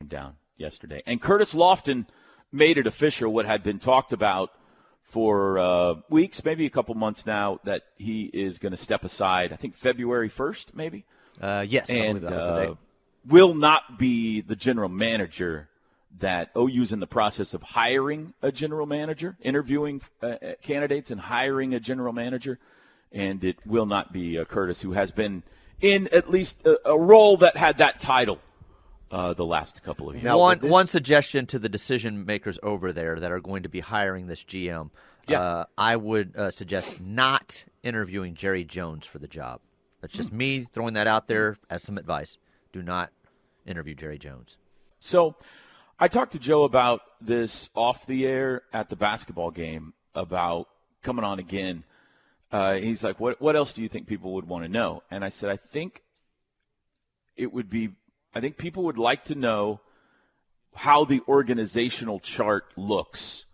down yesterday. And Curtis Lofton made it official, what had been talked about for weeks, maybe a couple months now, that he is going to step aside, I think February 1st, maybe? Yes, and that was the date. Will not be the general manager. That OU's in the process of hiring a general manager, interviewing candidates and hiring a general manager, and it will not be Curtis, who has been in at least a role that had that title the last couple of years. Now, one suggestion to the decision makers over there that are going to be hiring this GM, I would suggest not interviewing Jerry Jones for the job. That's just me throwing that out there as some advice. Do not interview Jerry Jones. So I talked to Joe about this off the air at the basketball game about coming on again. He's like, what else do you think people would want to know? And I said, I think people would like to know how the organizational chart looks,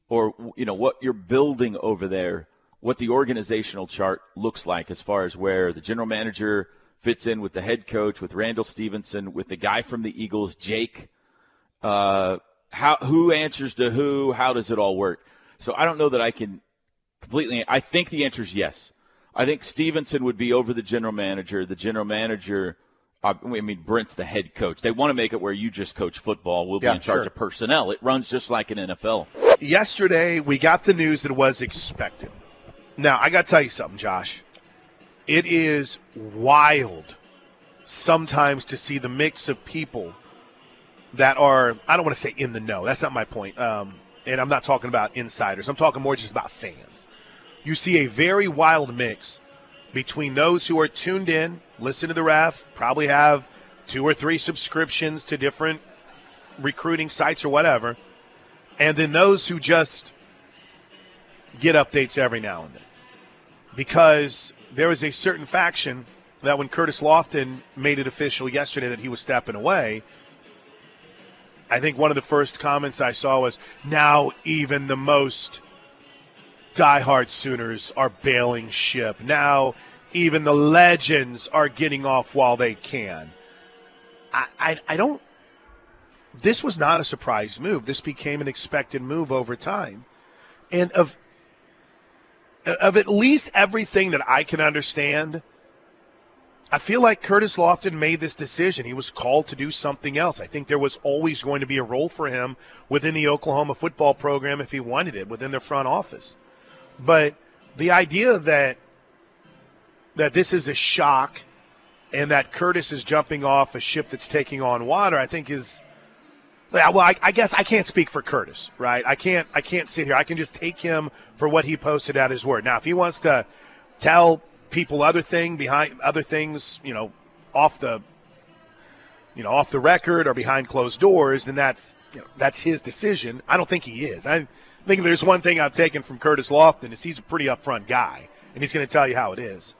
or, what you're building over there, what the organizational chart looks like as far as where the general manager fits in with the head coach, with Randall Stevenson, with the guy from the Eagles, Jake. Who answers to who? How does it all work? So I don't know that I can completely. I think the answer is yes. I think Stevenson would be over the general manager. The general manager, Brent's the head coach. They want to make it where you just coach football. We'll be in charge of personnel. It runs just like an NFL. Yesterday, we got the news that was expected. Now, I got to tell you something, Josh. It is wild sometimes to see the mix of people that are, I don't want to say in the know. That's not my point. And I'm not talking about insiders. I'm talking more just about fans. You see a very wild mix between those who are tuned in, listen to the ref, probably have 2 or 3 subscriptions to different recruiting sites or whatever, and then those who just get updates every now and then. Because there is a certain faction that when Curtis Lofton made it official yesterday that he was stepping away, I think one of the first comments I saw was, now even the most diehard Sooners are bailing ship. Now even the legends are getting off while they can. I don't – this was not a surprise move. This became an expected move over time. And of at least everything that I can understand – I feel like Curtis Lofton made this decision. He was called to do something else. I think there was always going to be a role for him within the Oklahoma football program if he wanted it, within their front office. But the idea that this is a shock and that Curtis is jumping off a ship that's taking on water, I think is – well, I guess I can't speak for Curtis, right? I can't sit here. I can just take him for what he posted at his word. Now, if he wants to tell – people off the record or behind closed doors, then that's his decision. I don't think he is. I think if there's one thing I've taken from Curtis Lofton is he's a pretty upfront guy, and he's going to tell you how it is.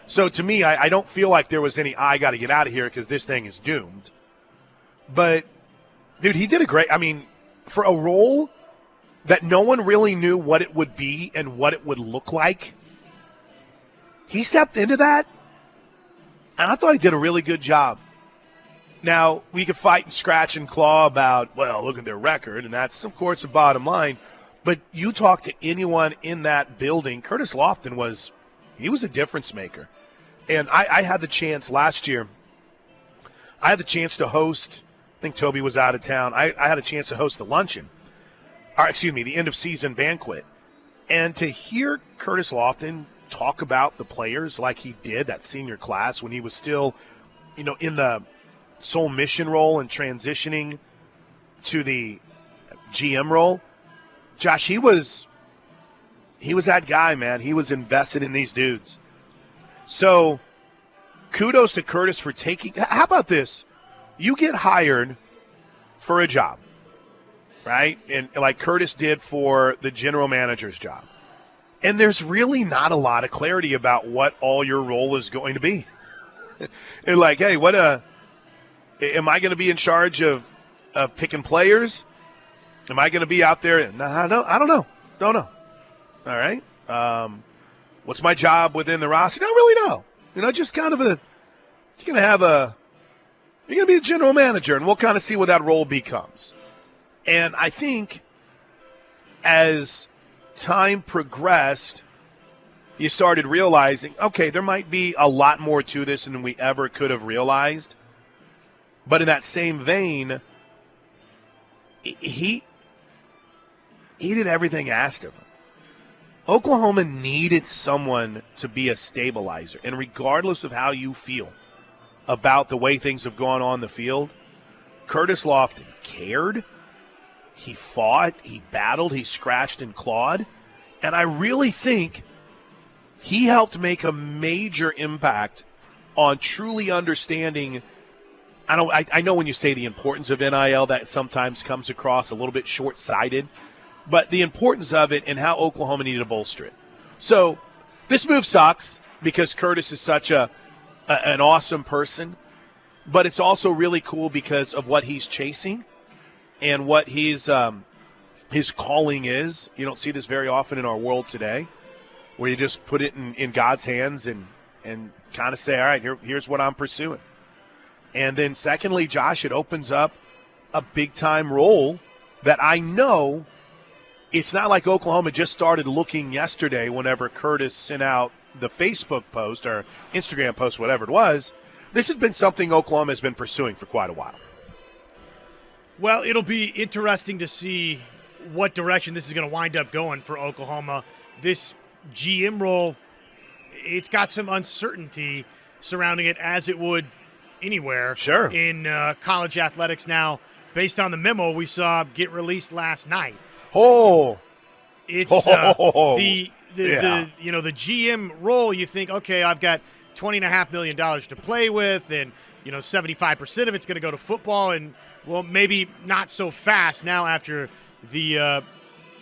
So to me, I don't feel like there was any I got to get out of here because this thing is doomed. But dude, he did for a role that no one really knew what it would be and what it would look like. He stepped into that, and I thought he did a really good job. Now, we could fight and scratch and claw about, well, look at their record, and that's, of course, the bottom line. But you talk to anyone in that building, Curtis Lofton was a difference maker. And I had the chance last year, I had the chance to host, I think Toby was out of town, I had a chance to host the luncheon, the end-of-season banquet. And to hear Curtis Lofton talk about the players like he did, that senior class, when he was still, in the sole mission role and transitioning to the GM role. Josh, he was that guy, man. He was invested in these dudes. So kudos to Curtis for taking – how about this? You get hired for a job, right? And like Curtis did for the general manager's job. And there's really not a lot of clarity about what all your role is going to be. And like, hey, am I going to be in charge of picking players? Am I going to be out there? No, I don't know. Don't know. All right. What's my job within the roster? Don't really know. Just kind of you're going to have a You're going to be the general manager, and we'll kind of see what that role becomes. And I think as time progressed, you started realizing, okay, there might be a lot more to this than we ever could have realized. But in that same vein, he did everything asked of him. Oklahoma needed someone to be a stabilizer. And regardless of how you feel about the way things have gone on the field, Curtis Lofton cared. He fought. He battled. He scratched and clawed. And I really think he helped make a major impact on truly understanding. I know when you say the importance of NIL, that sometimes comes across a little bit short-sighted, but the importance of it and how Oklahoma needed to bolster it. So this move sucks because Curtis is such an awesome person, but it's also really cool because of what he's chasing and what his calling is. You don't see this very often in our world today, where you just put it in God's hands and kind of say, all right, here's what I'm pursuing. And then secondly, Josh, it opens up a big-time role that I know it's not like Oklahoma just started looking yesterday whenever Curtis sent out the Facebook post or Instagram post, whatever it was. This has been something Oklahoma has been pursuing for quite a while. Well, it'll be interesting to see what direction this is going to wind up going for Oklahoma. This GM role, it's got some uncertainty surrounding it, as it would anywhere in college athletics now, based on the memo we saw get released last night. It's the GM role. You think, okay, I've got $20.5 million to play with, and 75% of it's going to go to football, and well, maybe not so fast now after the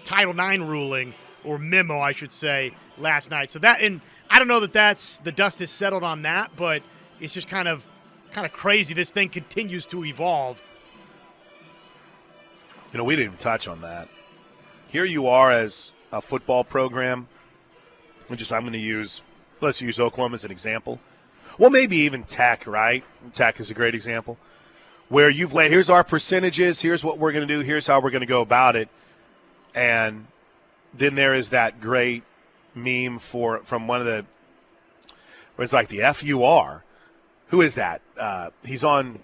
Title IX ruling, or memo, I should say, last night. So that, and I don't know that's the dust has settled on that, but it's just kind of crazy. This thing continues to evolve. We didn't even touch on that. Here you are as a football program. Let's use Oklahoma as an example. Well, maybe even Tech, right? Tech is a great example. Where you've laid, here's our percentages, here's what we're going to do, here's how we're going to go about it. And then there is that great meme from one of the, where it's like the FUR. Who is that? He's on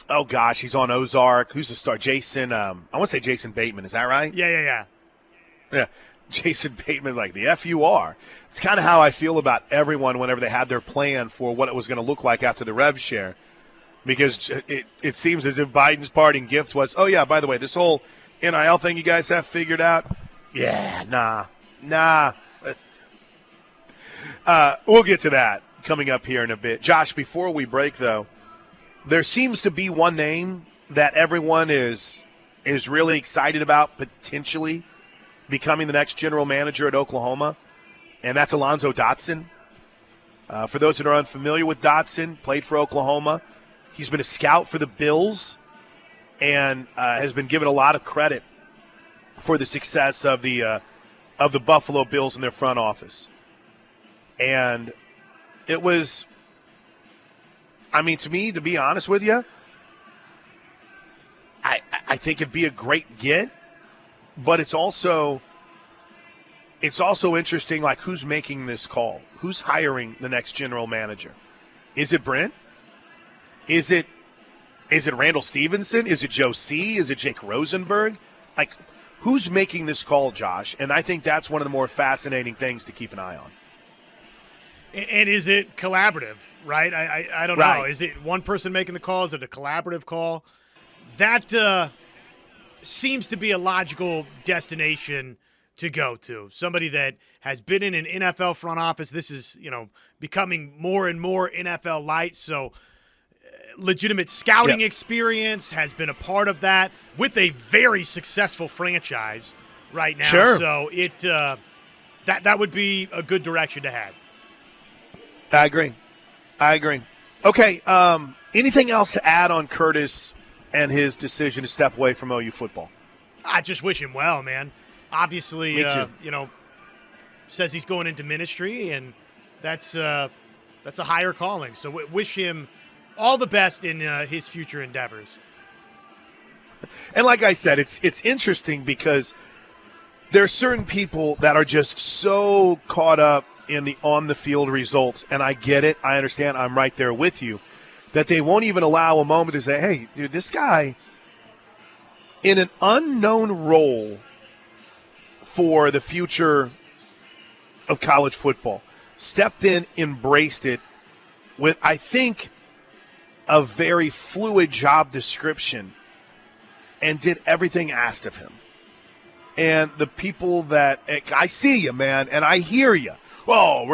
Ozark. Who's the star? Jason, I want to say Jason Bateman. Is that right? Yeah. Yeah. Jason Bateman, like the FUR. It's kind of how I feel about everyone whenever they had their plan for what it was going to look like after the rev share. Because it seems as if Biden's parting gift was, oh, yeah, by the way, this whole NIL thing you guys have figured out? Yeah, nah. We'll get to that coming up here in a bit. Josh, before we break, though, there seems to be one name that everyone is really excited about potentially becoming the next general manager at Oklahoma, and that's Alonzo Dotson. For those that are unfamiliar with Dotson, played for Oklahoma. He's been a scout for the Bills and has been given a lot of credit for the success of the Buffalo Bills in their front office. And it was, to me, to be honest with you, I think it'd be a great get, but it's also interesting, like, who's making this call? Who's hiring the next general manager? Is it Brent? Is it Randall Stevenson? Is it Joe C? Is it Jake Rosenberg? Like, who's making this call, Josh? And I think that's one of the more fascinating things to keep an eye on. And is it collaborative, right? I don't know. Is it one person making the call? Is it a collaborative call? That seems to be a logical destination to go to. Somebody that has been in an NFL front office. This is, becoming more and more NFL light. So legitimate scouting experience, has been a part of that with a very successful franchise right now. Sure. So it that would be a good direction to head. I agree. Okay, anything else to add on Curtis and his decision to step away from OU football? I just wish him well, man. Obviously, Me too. Says he's going into ministry, and that's a higher calling. So wish him all the best in his future endeavors. And like I said, it's interesting because there are certain people that are just so caught up in the on-the-field results, and I get it. I understand. I'm right there with you, that they won't even allow a moment to say, hey, dude, this guy in an unknown role for the future of college football stepped in, embraced it with, I think, a very fluid job description and did everything asked of him. And the people that I see you, man, and I hear you. Oh,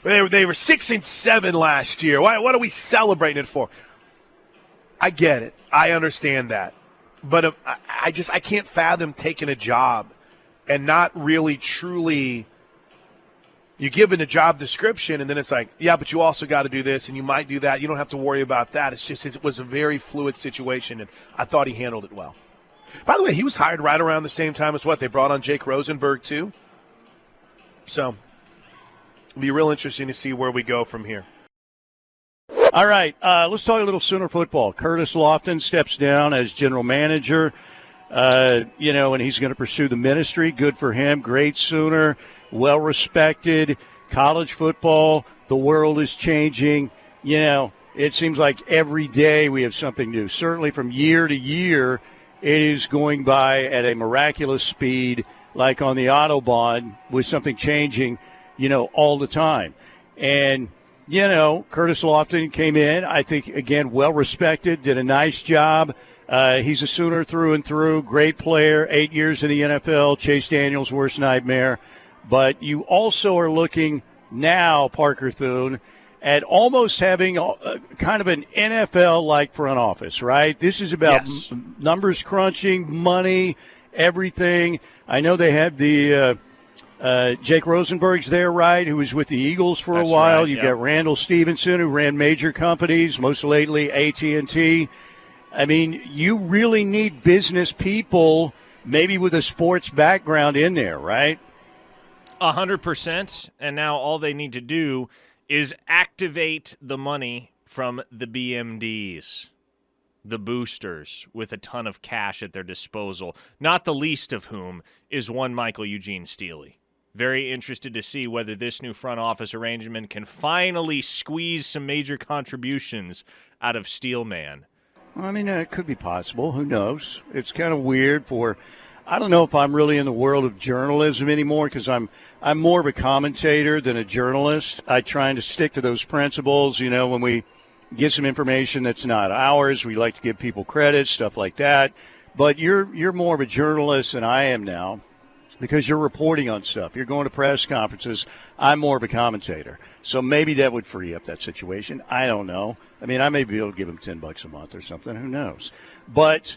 they were 6-7 last year. What are we celebrating it for? I get it. I understand that. But I can't fathom taking a job and not really truly, you give it a job description and then it's like, yeah, but you also got to do this and you might do that. You don't have to worry about that. It was a very fluid situation, and I thought he handled it well. By the way, he was hired right around the same time as they brought on Jake Rosenberg too. So it'll be real interesting to see where we go from here. All right, let's talk a little Sooner football. Curtis Lofton steps down as general manager, and he's going to pursue the ministry. Good for him. Great Sooner, well-respected. College football, the world is changing. It seems like every day we have something new. Certainly from year to year, it is going by at a miraculous speed, like on the Autobahn, with something changing, all the time. And Curtis Lofton came in, I think, again, well-respected, did a nice job. He's a Sooner through and through, great player, 8 years in the NFL, Chase Daniel's worst nightmare. But you also are looking now, Parker Thune, at almost having kind of an NFL-like front office, right? This is about numbers crunching, money, everything. I know they have the Jake Rosenberg's there, right, who was with the Eagles for a while. Right, You've got Randall Stevenson, who ran major companies, most lately AT&T. I mean, you really need business people, maybe with a sports background in there, right? 100%. And now all they need to do is activate the money from the BMDs, the boosters, with a ton of cash at their disposal, not the least of whom is one Michael Eugene Steely. Very interested to see whether this new front office arrangement can finally squeeze some major contributions out of Steelman. I mean, it could be possible. Who knows? It's kind of weird I don't know if I'm really in the world of journalism anymore because I'm more of a commentator than a journalist. I try to stick to those principles. When we get some information that's not ours, we like to give people credit, stuff like that. But you're more of a journalist than I am now because you're reporting on stuff. You're going to press conferences. I'm more of a commentator. So maybe that would free up that situation. I don't know. I mean, I may be able to give him $10 a month or something. Who knows? But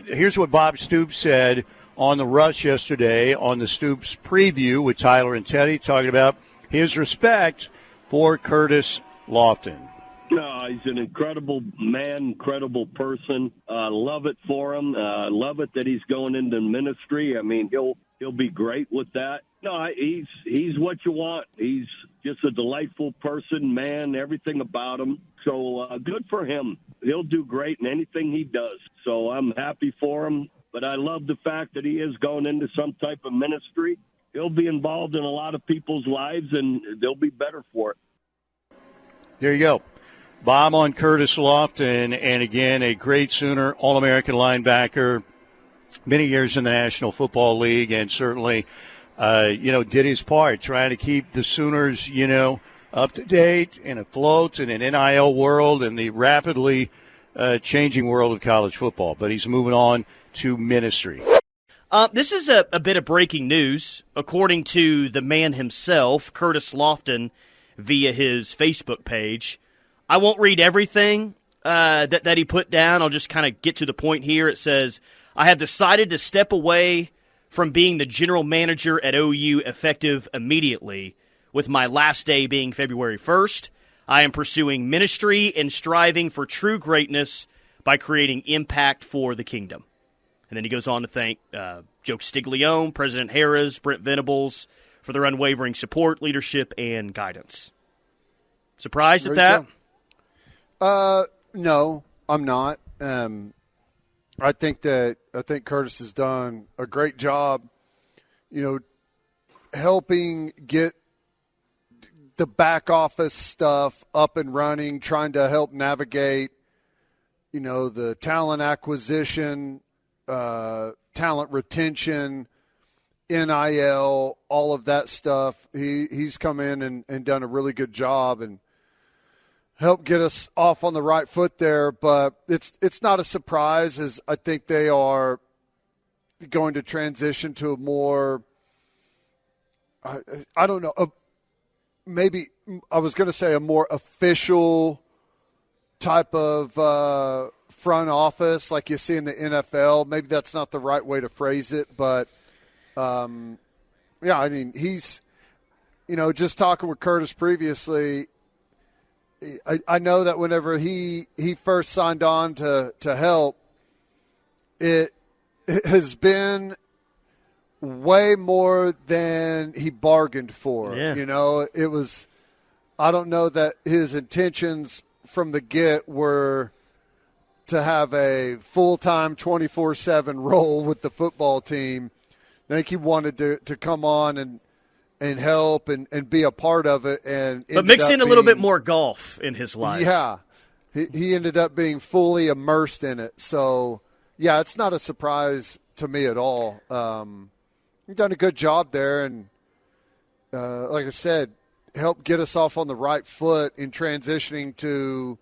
here's what Bob Stoops said on the Rush yesterday on the Stoops preview with Tyler and Teddy, talking about his respect for Curtis Lofton. He's an incredible man, incredible person. Love it for him. Love it that he's going into ministry. I mean, he'll be great with that. No, he's what you want. He's just a delightful person, man, everything about him. So good for him. He'll do great in anything he does. So I'm happy for him. But I love the fact that he is going into some type of ministry. He'll be involved in a lot of people's lives, and they'll be better for it. There you go. Bob on Curtis Lofton, and again, a great Sooner, All-American linebacker, many years in the National Football League, and certainly, did his part trying to keep the Sooners, up to date and afloat in an NIL world and the rapidly changing world of college football. But he's moving on to ministry. This is a bit of breaking news. According to the man himself, Curtis Lofton, via his Facebook page. I won't read everything that he put down. I'll just kind of get to the point here. It says, I have decided to step away from being the general manager at OU effective immediately, with my last day being February 1st. I am pursuing ministry and striving for true greatness by creating impact for the kingdom. And then he goes on to thank Joe Castiglione, President Harris, Brent Venables for their unwavering support, leadership, and guidance. Surprised at that? No, I'm not. I think Curtis has done a great job, helping get the back office stuff up and running, trying to help navigate, the talent acquisition, talent retention, NIL, all of that stuff. He's come in and done a really good job and helped get us off on the right foot there. But it's not a surprise, as I think they are going to transition to a more, I don't know, maybe I was going to say a more official type of front office like you see in the NFL. Maybe that's not the right way to phrase it, but yeah, I mean, he's, just talking with Curtis previously, I know that whenever he first signed on to help, it has been way more than he bargained for. Yeah. It was, I don't know that his intentions from the get were to have a full-time 24/7 role with the football team. I think he wanted to come on and help and be a part of it. But mix in a little bit more golf in his life. Yeah. He ended up being fully immersed in it. So, yeah, it's not a surprise to me at all. He's done a good job there, and like I said, helped get us off on the right foot in transitioning to,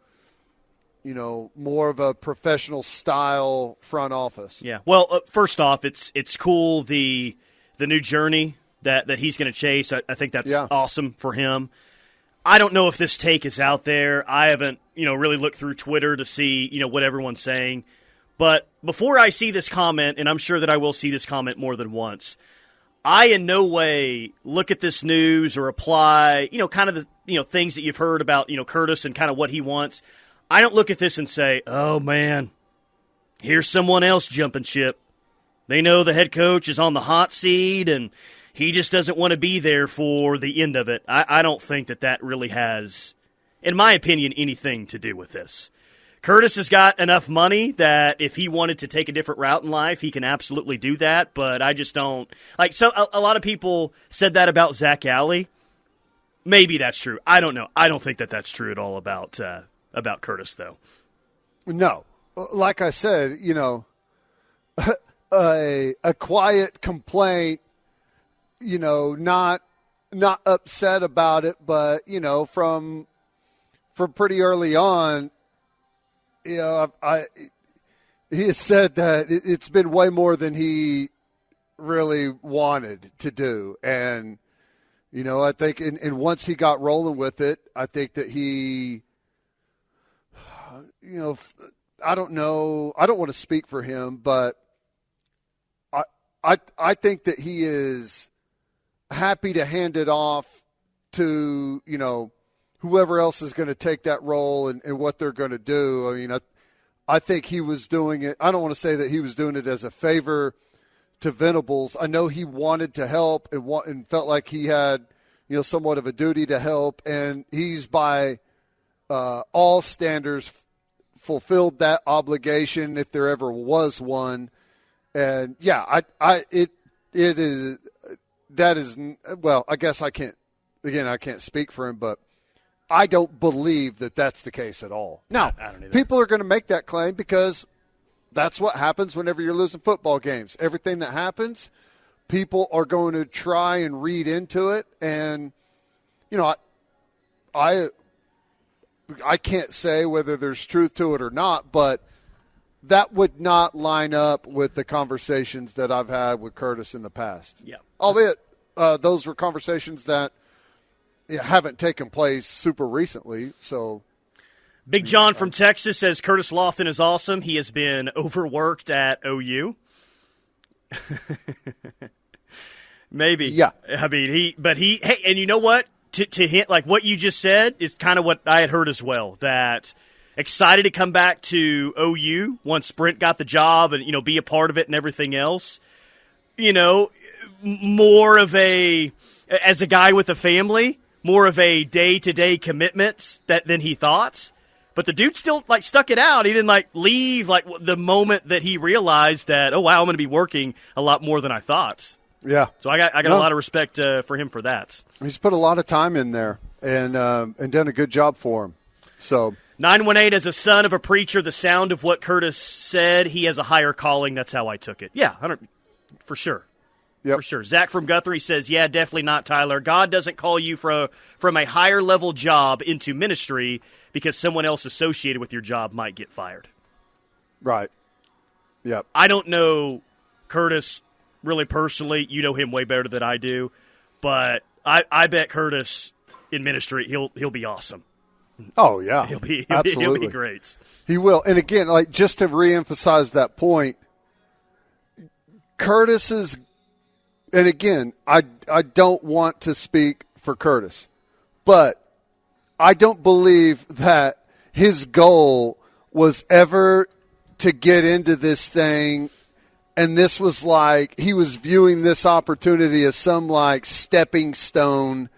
more of a professional style front office. Yeah. Well, first off, it's cool the new journey that he's going to chase. I think that's awesome for him. I don't know if this take is out there. I haven't, really looked through Twitter to see, what everyone's saying. But before I see this comment, and I'm sure that I will see this comment more than once, I in no way look at this news or apply, kind of the, things that you've heard about, Curtis and kind of what he wants. I don't look at this and say, oh, man, here's someone else jumping ship. They know the head coach is on the hot seat, and he just doesn't want to be there for the end of it. I don't think that really has, in my opinion, anything to do with this. Curtis has got enough money that if he wanted to take a different route in life, he can absolutely do that, but I just don't. So a lot of people said that about Zach Alley. Maybe that's true. I don't know. I don't think that that's true at all about Curtis, though. No. Like I said, a quiet complaint, not upset about it, but, from pretty early on, he has said that it's been way more than he really wanted to do. And, I think, and once he got rolling with it, I think that he, I don't know. I don't want to speak for him, but I think that he is happy to hand it off to, whoever else is going to take that role and what they're going to do. I mean, I think he was doing it. I don't want to say that he was doing it as a favor to Venables. I know he wanted to help and felt like he had, somewhat of a duty to help, and he's by all standards fulfilled that obligation if there ever was one. And yeah, it is, that is, well, I guess I can't speak for him, but I don't believe that that's the case at all. Now, people are going to make that claim because that's what happens whenever you're losing football games. Everything that happens, people are going to try and read into it. And, I can't say whether there's truth to it or not, but that would not line up with the conversations that I've had with Curtis in the past. Yeah. Albeit those were conversations that haven't taken place super recently. So, Big John from Texas says Curtis Lofton is awesome. He has been overworked at OU. Maybe. Yeah. I mean, hey, and you know what? To hint, like what you just said is kind of what I had heard as well, that excited to come back to OU once Sprint got the job and, be a part of it and everything else. More of as a guy with a family, more of a day-to-day commitment than he thought. But the dude still stuck it out. He didn't leave the moment that he realized that, oh wow, I'm going to be working a lot more than I thought. Yeah. So I got a lot of respect for him for that. He's put a lot of time in there and done a good job for him. So 918, as a son of a preacher, the sound of what Curtis said, he has a higher calling. That's how I took it. Yeah, for sure. Yep. For sure. Zach from Guthrie says, yeah, definitely not, Tyler. God doesn't call you from a higher level job into ministry because someone else associated with your job might get fired. Right. Yep. I don't know Curtis really personally. You know him way better than I do. But I bet Curtis in ministry, he'll be awesome. Oh, yeah. Absolutely. He'll be great. He will. And again, just to reemphasize that point, Curtis's – and again, I don't want to speak for Curtis, but I don't believe that his goal was ever to get into this thing, and this was he was viewing this opportunity as some stepping stone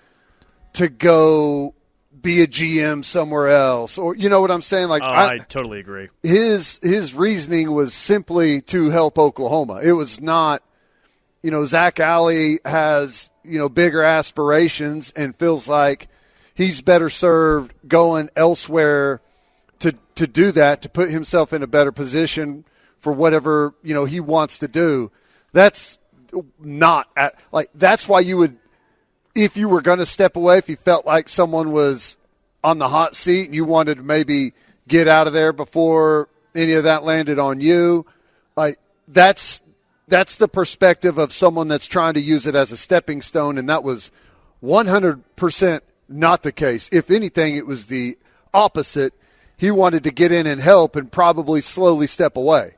to go be a GM somewhere else, or you know what I'm saying? I totally agree. His reasoning was simply to help Oklahoma. It was not. Zach Alley has, bigger aspirations and feels like he's better served going elsewhere to do that, to put himself in a better position for whatever, he wants to do. That's not that's why you would, if you were going to step away, if you felt like someone was on the hot seat and you wanted to maybe get out of there before any of that landed on you, that's the perspective of someone that's trying to use it as a stepping stone, and that was 100% not the case. If anything, it was the opposite. He wanted to get in and help and probably slowly step away.